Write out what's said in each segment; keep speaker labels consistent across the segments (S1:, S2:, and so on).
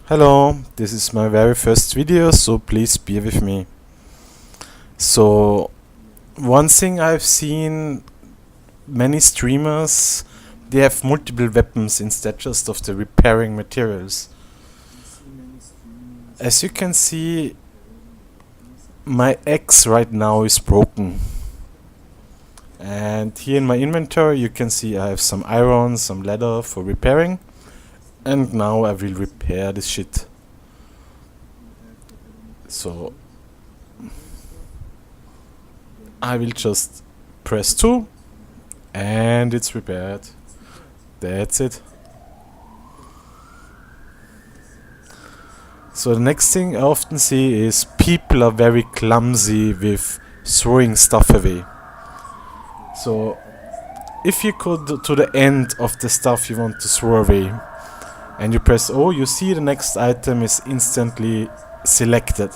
S1: Hello, this is my very first video, so please bear with me. So, one thing I've seen many streamers, they have multiple weapons instead just of the repairing materials. As you can see, my axe right now is broken. And here in my inventory you can see I have some iron, some leather for repairing. And now I will repair this shit. So I will just press 2 and it's repaired. That's it. So the next thing I often see is people are very clumsy with throwing stuff away. So if you go to the end of the stuff you want to throw away and you press O, you see the next item is instantly selected.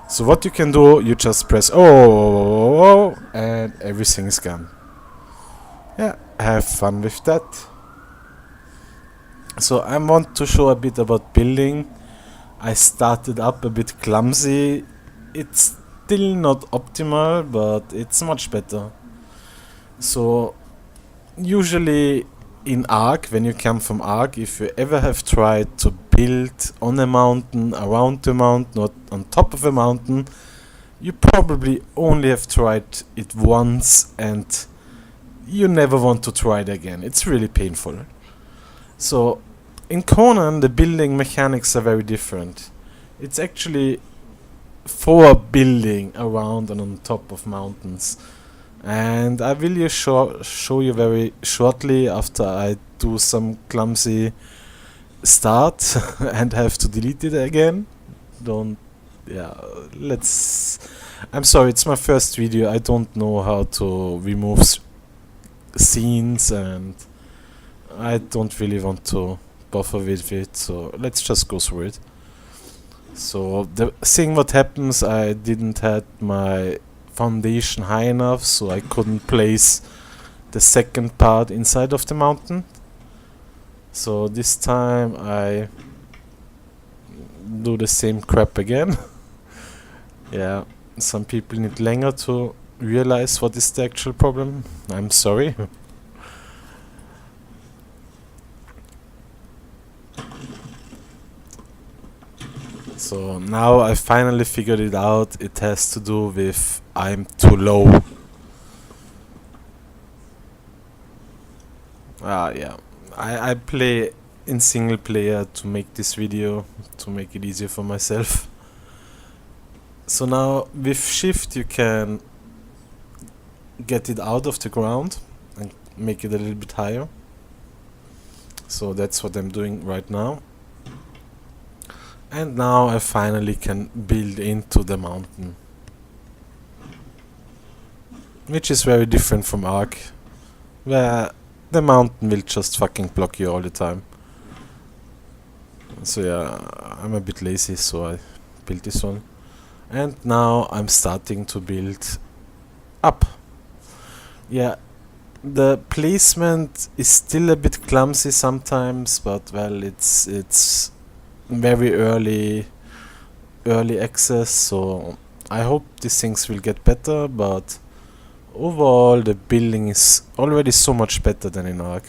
S1: So what you can do, you just press O and everything is gone. Yeah, have fun with that. So I want to show a bit about building. I started up a bit clumsy. It's still not optimal, but it's much better. So usually in Ark, when you come from Ark, if you ever have tried to build on a mountain, around the mountain, not on top of a mountain, you probably only have tried it once and you never want to try it again. It's really painful. So in Conan, the building mechanics are very different. It's actually for building around and on top of mountains. And I will show you very shortly after I do some clumsy start and have to delete it again. I'm sorry, it's my first video. I don't know how to remove scenes and I don't really want to bother with it, so let's just go through it. So the thing what happens, I didn't have my foundation high enough, so I couldn't place the second part inside of the mountain. So this time I do the same crap again. Yeah, some people need longer to realize what is the actual problem. I'm sorry. So now I finally figured it out. It has to do with I'm too low. Yeah. I play in single player to make this video, to make it easier for myself. So now with shift you can get it out of the ground and make it a little bit higher. So that's what I'm doing right now. And now I finally can build into the mountain, which is very different from Ark, where the mountain will just fucking block you all the time. So yeah, I'm a bit lazy, so I built this one. And now I'm starting to build up. Yeah, the placement is still a bit clumsy sometimes, but well, it's very early access, so I hope these things will get better, but overall the building is already so much better than in Ark.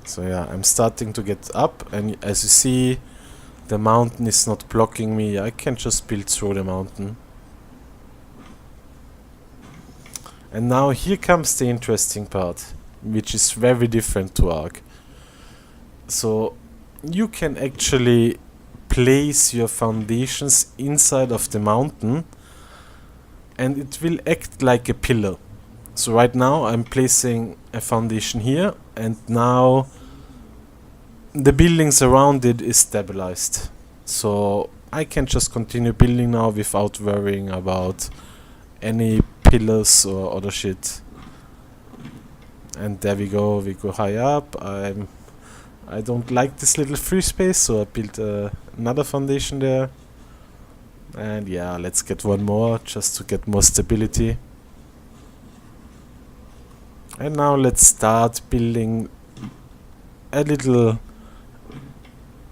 S1: So yeah, I'm starting to get up, and as you see, the mountain is not blocking me. I can just build through the mountain. And now here comes the interesting part, which is very different to Ark. So you can actually place your foundations inside of the mountain and it will act like a pillar. So right now I'm placing a foundation here and now the buildings around it is stabilized. So I can just continue building now without worrying about any pillars or other shit. And there we go high up. I don't like this little free space, so I built another foundation there. And yeah, let's get one more just to get more stability. And now let's start building a little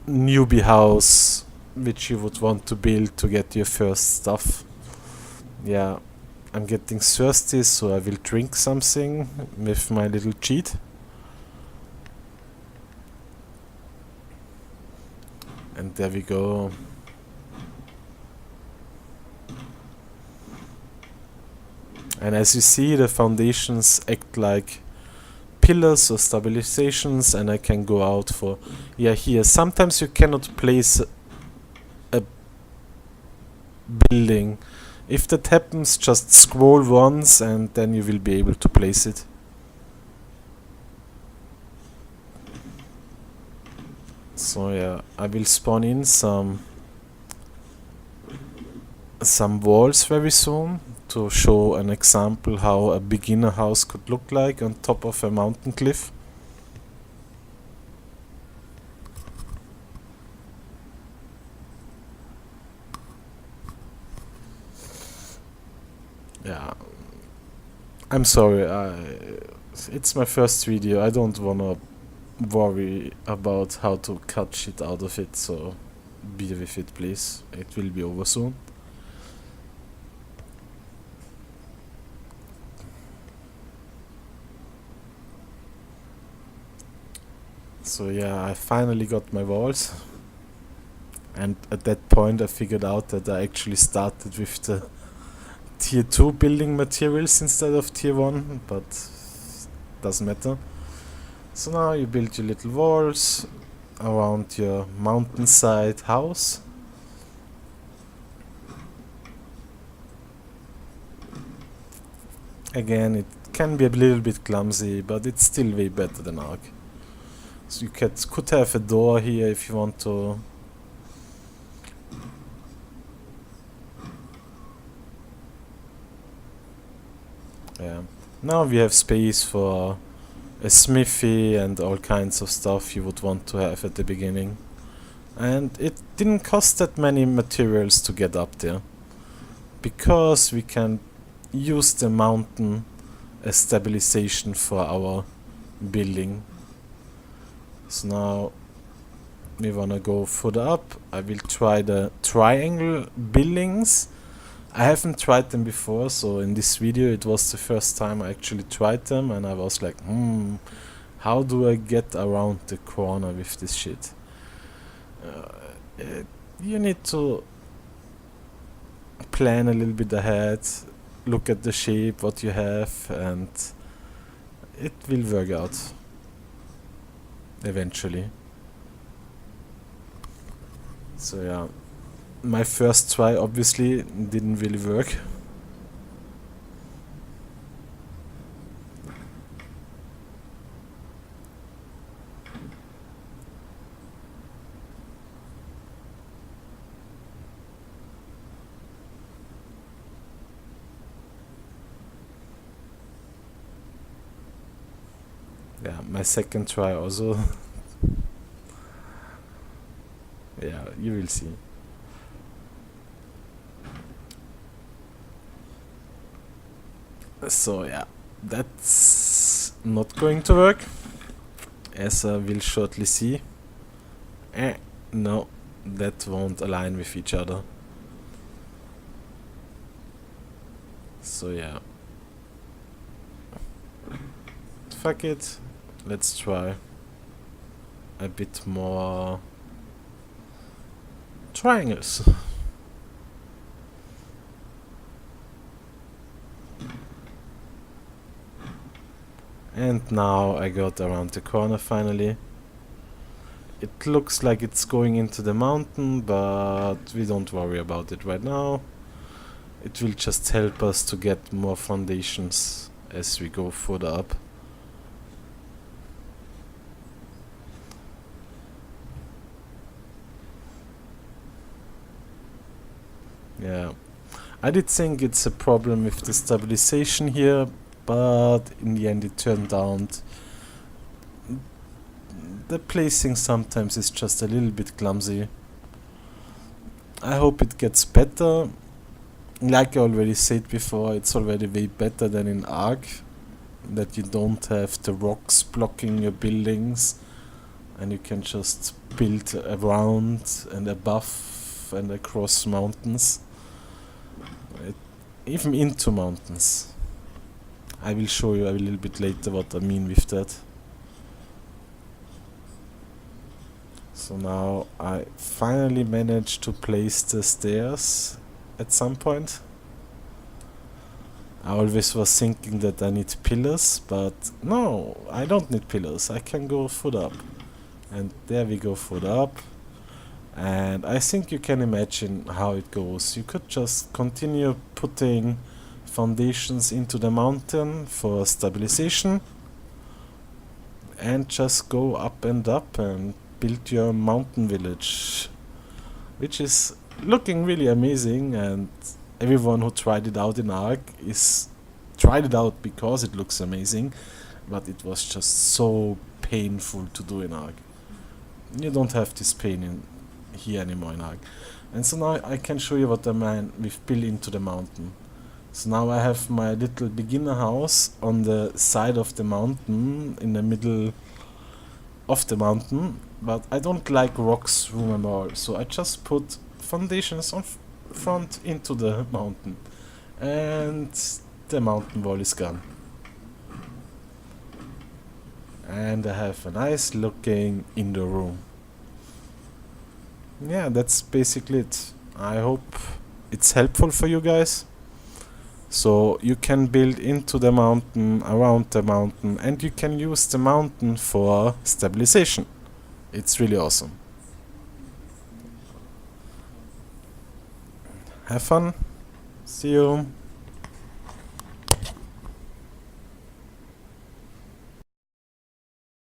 S1: newbie house which you would want to build to get your first stuff. Yeah, I'm getting thirsty, so I will drink something with my little cheat. And there we go. And as you see, the foundations act like pillars or stabilizations, and I can go out for, yeah, here. Sometimes you cannot place a building. If that happens, just scroll once and then you will be able to place it. So yeah, I will spawn in some walls very soon to show an example how a beginner house could look like on top of a mountain cliff. Yeah, I'm sorry, it's my first video. I don't wanna worry about how to cut shit out of it, so be with it please. It will be over soon. So yeah, I finally got my walls, and at that point I figured out that I actually started with the tier 2 building materials instead of tier 1, but doesn't matter. So now you build your little walls around your mountainside house. Again, it can be a little bit clumsy, but it's still way better than Ark. So you could have a door here if you want to. Yeah. Now we have space for a smithy and all kinds of stuff you would want to have at the beginning. And it didn't cost that many materials to get up there, because we can use the mountain as stabilization for our building. So now we wanna go further up. I will try the triangle buildings. I haven't tried them before, so in this video it was the first time I actually tried them, and I was like, how do I get around the corner with this shit? You need to plan a little bit ahead, look at the shape, what you have, and it will work out eventually. So yeah, my first try obviously didn't really work. Yeah, my second try also. Yeah, you will see. So yeah, that's not going to work, as I will shortly see. No, that won't align with each other. So yeah, fuck it, let's try a bit more triangles. And now I got around the corner finally. It looks like it's going into the mountain, but we don't worry about it right now. It will just help us to get more foundations as we go further up. Yeah, I did think it's a problem with the stabilization here, but in the end it turned out the placing sometimes is just a little bit clumsy. I hope it gets better. Like I already said before, it's already way better than in Ark. that you don't have the rocks blocking your buildings and you can just build around and above and across mountains, it, even into mountains. I will show you a little bit later what I mean with that. So now I finally managed to place the stairs at some point. I always was thinking that I need pillars, but no, I don't need pillars. I can go foot up. And there we go, foot up. And I think you can imagine how it goes. You could just continue putting foundations into the mountain for stabilization and just go up and build your mountain village, which is looking really amazing. And everyone who tried it out in Ark is tried it out because it looks amazing, but it was just so painful to do in Ark. You don't have this pain in here anymore in Ark. And so now I can show you what I mean with build into the mountain. So now I have my little beginner house on the side of the mountain, in the middle of the mountain, but I don't like rocks room at all, so I just put foundations on front into the mountain, and the mountain wall is gone. And I have a nice looking indoor room. Yeah, that's basically it. I hope it's helpful for you guys. So you can build into the mountain, around the mountain, and you can use the mountain for stabilization. It's really awesome. Have fun. See you.